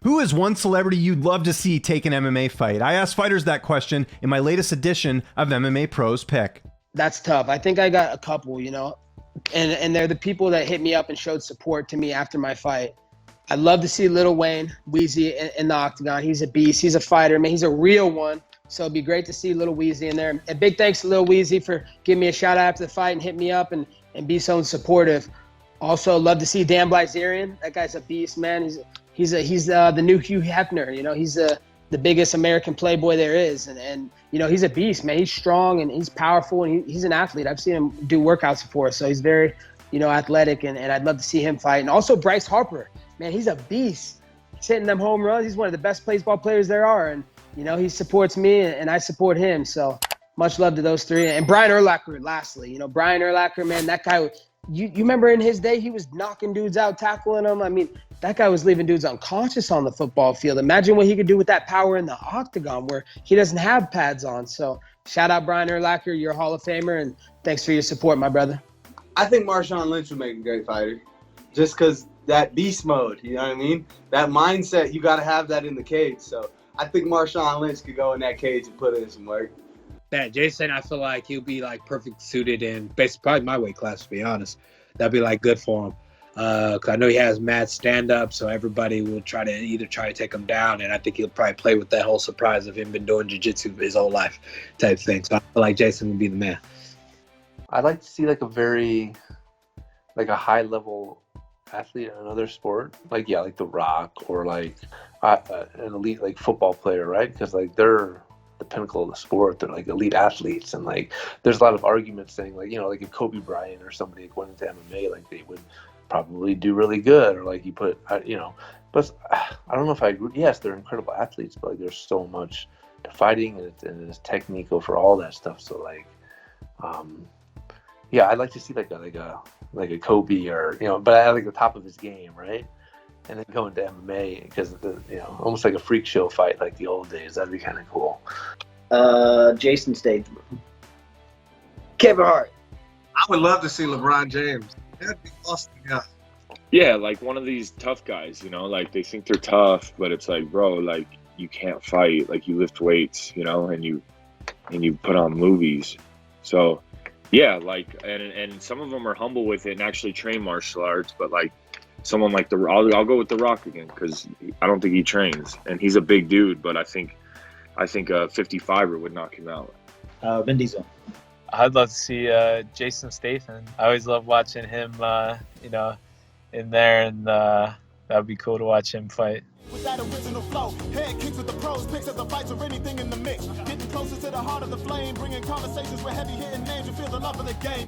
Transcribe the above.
Who is one celebrity you'd love to see take an MMA fight? I asked fighters that question in my latest edition of MMA Pros Pick. That's tough. I think I got a couple, and they're the people that hit me up and showed support to me after my fight. I'd love to see Lil Wayne, Weezy in the octagon. He's a beast. He's a fighter, man. He's a real one. So it'd be great to see Lil Weezy in there. And big thanks to Lil Weezy for giving me a shout out after the fight and hit me up and be so supportive. Also, love to see Dan Bleiserian. That guy's a beast, man. He's the new Hugh Hefner. He's the biggest American playboy there is. And he's a beast, man. He's strong and he's powerful and he's an athlete. I've seen him do workouts before. So he's very, athletic and I'd love to see him fight. And also Bryce Harper, man, he's a beast. He's hitting them home runs. He's one of the best baseball players there are. And, he supports me and I support him. So much love to those three. And Brian Urlacher, lastly. Brian Urlacher, man, that guy, you remember in his day, he was knocking dudes out, tackling them. I mean, that guy was leaving dudes unconscious on the football field. Imagine what he could do with that power in the octagon where he doesn't have pads on. So shout out Brian Urlacher. You're a Hall of Famer, and thanks for your support, my brother. I think Marshawn Lynch would make a great fighter just because that beast mode, you know what I mean? That mindset, you got to have that in the cage. So I think Marshawn Lynch could go in that cage and put in some work. Yeah, Jason, I feel like he'll be perfect suited in basically probably my weight class, to be honest. That'd be good for him. Because I know he has mad stand-up, so everybody will try to take him down, and I think he'll probably play with that whole surprise of him been doing jiu-jitsu his whole life type thing. So I feel like Jason would be the man. I'd like to see a high-level athlete in another sport, like The Rock or an elite football player, right? Because they're the pinnacle of the sport. They're elite athletes, and there's a lot of arguments saying if Kobe Bryant or somebody went into MMA, they would probably do really good, or you put but I don't know if I agree. Yes, they're incredible athletes, but there's so much to fighting and it's technique for all that stuff. So I'd like to see a Kobe or but at the top of his game, right? And then go into MMA because almost like a freak show fight like the old days. That'd be kind of cool. Jason Statham. Kevin Hart. I would love to see LeBron James. That'd be awesome. Yeah, one of these tough guys, they think they're tough, but it's bro, you can't fight. You lift weights, and you put on movies. So yeah, and some of them are humble with it and actually train martial arts, but someone like I'll go with The Rock again because I don't think he trains, and he's a big dude, but I think a 55er would knock him out. Vin Diesel. I'd love to see Jason Statham. I always love watching him, in there, and that would be cool to watch him fight. With that original flow, head kicks with the pros, picks of the fights or anything in the mix. Getting closer to the heart of the flame, bringing conversations with heavy hitting names. You feel the love of the game.